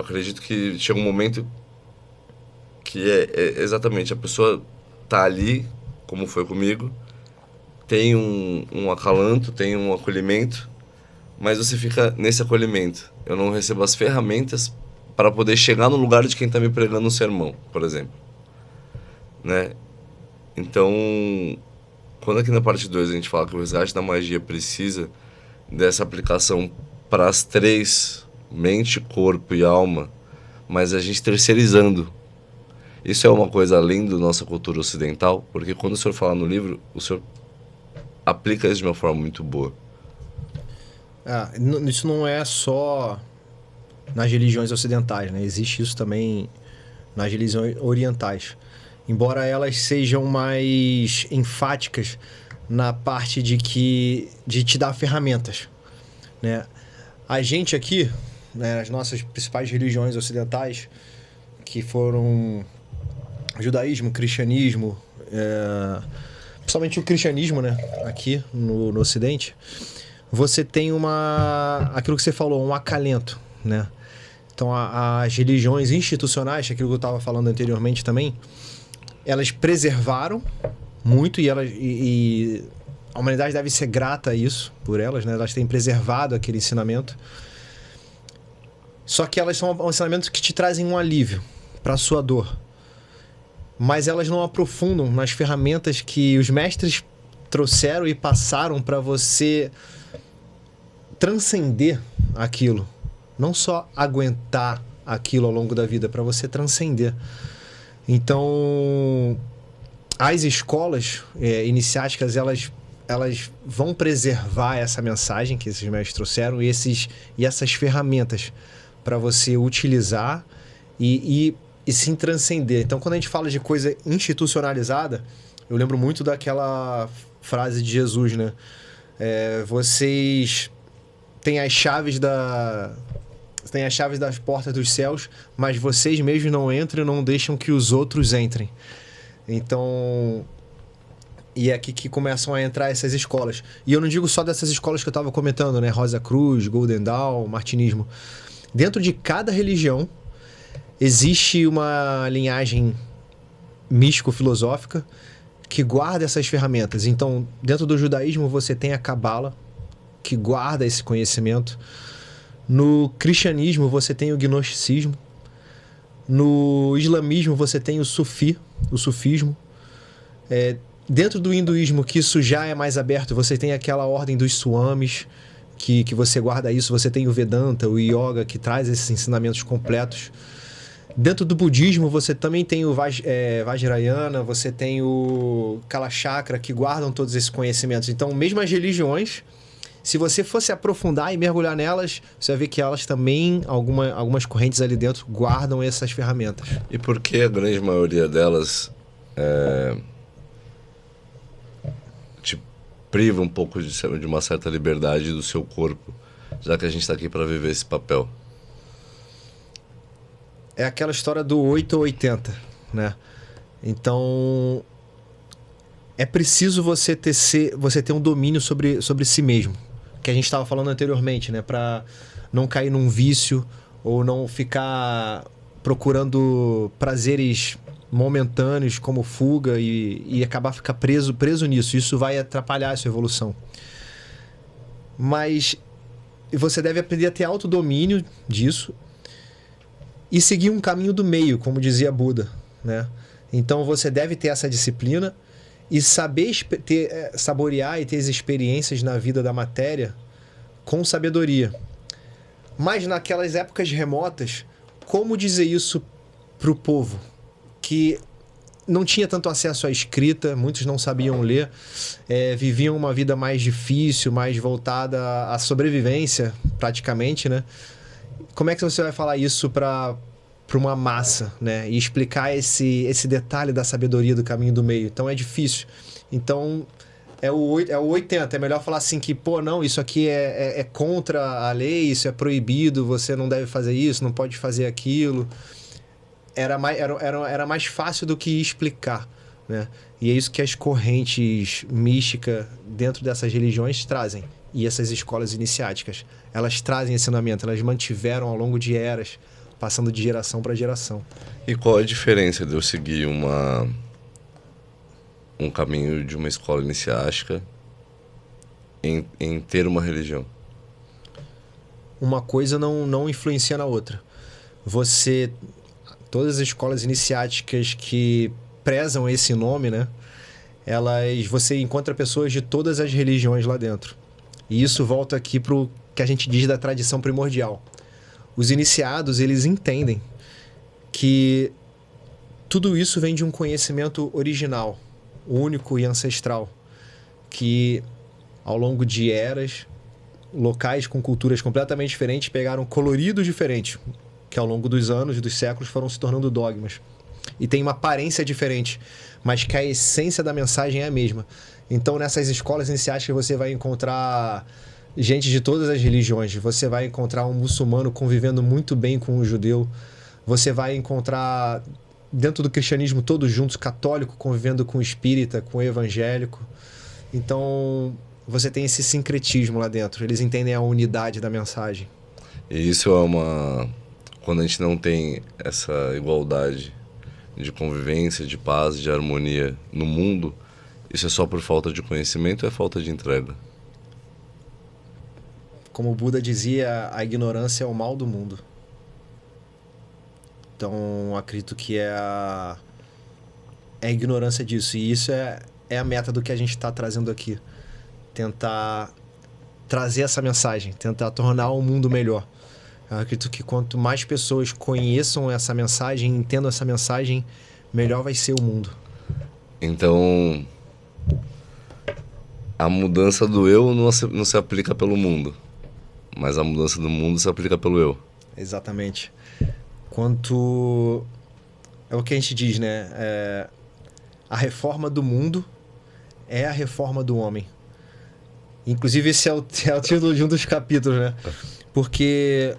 acredito que chega um momento que é exatamente, a pessoa tá ali, como foi comigo, tem um acalanto, tem um acolhimento, mas você fica nesse acolhimento. Eu não recebo as ferramentas para poder chegar no lugar de quem está me pregando um sermão, por exemplo, né? Então, quando aqui na parte 2 a gente fala que o resgate da magia precisa dessa aplicação para as três, mente, corpo e alma, mas a gente terceirizando. Isso é uma coisa além da nossa cultura ocidental, porque quando o senhor fala no livro, o senhor aplica isso de uma forma muito boa. Isso não é só nas religiões ocidentais, né? Existe isso também nas religiões orientais. Embora elas sejam mais enfáticas na parte de te dar ferramentas, né? A gente aqui, né, as nossas principais religiões ocidentais, que foram judaísmo, cristianismo, principalmente o cristianismo, né, aqui no Ocidente, você tem aquilo que você falou, um acalento, né? Então, as religiões institucionais, aquilo que eu estava falando anteriormente também, elas preservaram muito e a humanidade deve ser grata a isso, por elas, né? Elas têm preservado aquele ensinamento. Só que elas são ensinamentos que te trazem um alívio para a sua dor. Mas elas não aprofundam nas ferramentas que os mestres trouxeram e passaram para você transcender aquilo. Não só aguentar aquilo ao longo da vida, para você transcender. Então, as escolas iniciáticas, elas vão preservar essa mensagem que esses mestres trouxeram e essas ferramentas para você utilizar e se transcender. Então, quando a gente fala de coisa institucionalizada, eu lembro muito daquela frase de Jesus, né? Vocês têm as chaves das portas dos céus, mas vocês mesmos não entram e não deixam que os outros entrem. Então, e é aqui que começam a entrar essas escolas. E eu não digo só dessas escolas que eu estava comentando, né? Rosa Cruz, Golden Dawn, Martinismo. Dentro de cada religião existe uma linhagem místico-filosófica que guarda essas ferramentas. Então, dentro do judaísmo você tem a Cabala, que guarda esse conhecimento. No cristianismo você tem o gnosticismo. No islamismo você tem o sufismo. Dentro do hinduísmo, que isso já é mais aberto, você tem aquela ordem dos swamis, que você guarda isso. Você tem o Vedanta, o Yoga, que traz esses ensinamentos completos. Dentro do budismo você também tem o Vajrayana, você tem o Kalachakra, que guardam todos esses conhecimentos. Então, mesmo as religiões, se você fosse aprofundar e mergulhar nelas, você vai ver que elas também, algumas correntes ali dentro, guardam essas ferramentas. E por que a grande maioria delas te priva um pouco de uma certa liberdade do seu corpo, já que a gente está aqui para viver esse papel? É aquela história do 8 ou 80, né? Então, é preciso você ter um domínio sobre si mesmo, que a gente estava falando anteriormente, né? Para não cair num vício ou não ficar procurando prazeres momentâneos como fuga e acabar ficar preso nisso. Isso vai atrapalhar a sua evolução. Mas você deve aprender a ter autodomínio disso e seguir um caminho do meio, como dizia Buda, né? Então você deve ter essa disciplina e saber saborear e ter as experiências na vida da matéria com sabedoria. Mas naquelas épocas remotas, como dizer isso para o povo? Que não tinha tanto acesso à escrita, muitos não sabiam ler, viviam uma vida mais difícil, mais voltada à sobrevivência, praticamente, né? Como é que você vai falar isso para uma massa, né? E explicar esse detalhe da sabedoria do caminho do meio? Então é difícil. Então é o 80. É melhor falar assim que, não, isso aqui é contra a lei, isso é proibido, você não deve fazer isso, não pode fazer aquilo. Era mais fácil do que explicar, né? E é isso que as correntes místicas dentro dessas religiões trazem. E essas escolas iniciáticas, elas trazem ensinamento, elas mantiveram ao longo de eras passando de geração para geração. E qual a diferença de eu seguir um caminho de uma escola iniciática em ter uma religião? Uma coisa não influencia na outra. Todas as escolas iniciáticas que prezam esse nome, né? Você encontra pessoas de todas as religiões lá dentro. E isso volta aqui para o que a gente diz da tradição primordial. Os iniciados, eles entendem que tudo isso vem de um conhecimento original, único e ancestral, que ao longo de eras, locais com culturas completamente diferentes pegaram coloridos diferentes, que ao longo dos anos e dos séculos foram se tornando dogmas. E tem uma aparência diferente, mas que a essência da mensagem é a mesma. Então, nessas escolas iniciáticas, você vai encontrar gente de todas as religiões. Você vai encontrar um muçulmano convivendo muito bem com um judeu. Você vai encontrar, dentro do cristianismo, todos juntos, católico convivendo com espírita, com evangélico. Então, você tem esse sincretismo lá dentro. Eles entendem a unidade da mensagem. E isso quando a gente não tem essa igualdade de convivência, de paz, de harmonia no mundo, isso é só por falta de conhecimento ou é falta de entrega? Como o Buda dizia, a ignorância é o mal do mundo. Então, acredito que é a ignorância disso. E isso é a meta do que a gente está trazendo aqui. Tentar trazer essa mensagem, tentar tornar o mundo melhor. Eu acredito que quanto mais pessoas conheçam essa mensagem, entendam essa mensagem, melhor vai ser o mundo. Então, a mudança do eu não se aplica pelo mundo, mas a mudança do mundo se aplica pelo eu. Exatamente. É o que a gente diz, né? A reforma do mundo é a reforma do homem. Inclusive, esse é o título de um dos capítulos, né? Porque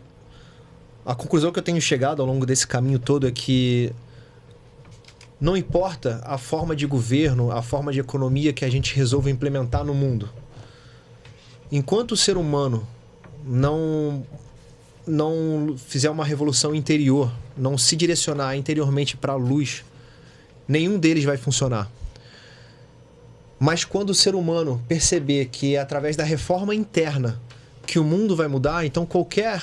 a conclusão que eu tenho chegado ao longo desse caminho todo é que não importa a forma de governo, a forma de economia que a gente resolva implementar no mundo. Enquanto o ser humano não fizer uma revolução interior, não se direcionar interiormente para a luz, nenhum deles vai funcionar. Mas quando o ser humano perceber que é através da reforma interna que o mundo vai mudar, então qualquer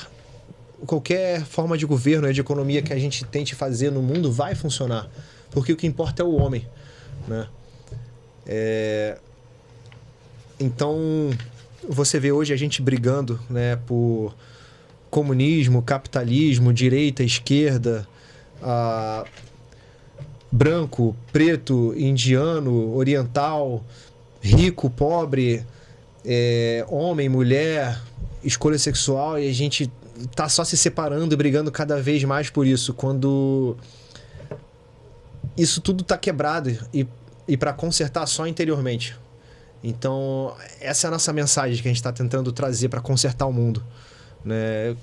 forma de governo e de economia que a gente tente fazer no mundo vai funcionar. Porque o que importa é o homem, né? Então, você vê hoje a gente brigando, né, por comunismo, capitalismo, direita, esquerda, branco, preto, indiano, oriental, rico, pobre, homem, mulher, escolha sexual, e a gente tá só se separando e brigando cada vez mais por isso, quando isso tudo tá quebrado e para consertar só interiormente. Então, essa é a nossa mensagem que a gente está tentando trazer para consertar o mundo, né?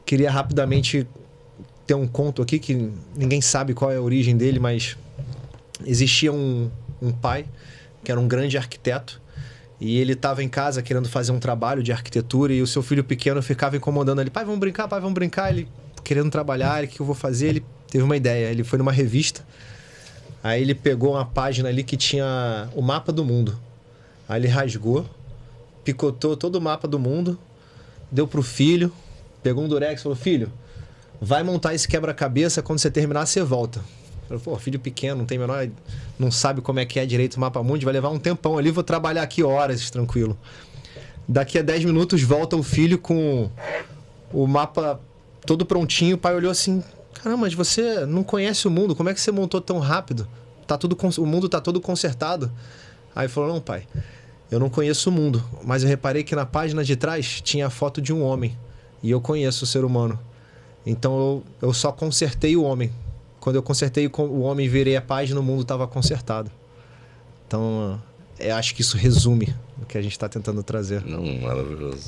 Queria rapidamente ter um conto aqui que ninguém sabe qual é a origem dele, mas existia um pai que era um grande arquiteto e ele estava em casa querendo fazer um trabalho de arquitetura e o seu filho pequeno ficava incomodando ele. Pai, vamos brincar, pai, vamos brincar. Ele querendo trabalhar, o que eu vou fazer? Ele teve uma ideia, ele foi numa revista, aí ele pegou uma página ali que tinha o mapa do mundo. Aí ele rasgou, picotou todo o mapa do mundo, deu pro filho, pegou um durex e falou: filho, vai montar esse quebra-cabeça, quando você terminar você volta. Eu falei: pô, filho pequeno, não sabe como é que é direito o mapa mundo, vai levar um tempão ali, vou trabalhar aqui horas, tranquilo. Daqui a 10 minutos volta o filho com o mapa todo prontinho. O pai olhou assim: caramba, mas você não conhece o mundo, como é que você montou tão rápido? O mundo tá todo consertado. Aí ele falou: não, pai, eu não conheço o mundo, mas eu reparei que na página de trás tinha a foto de um homem, e eu conheço o ser humano. Então eu só consertei o homem. Quando eu consertei o homem e virei a página, o mundo estava consertado. Então, eu acho que isso resume o que a gente está tentando trazer. Não, maravilhoso.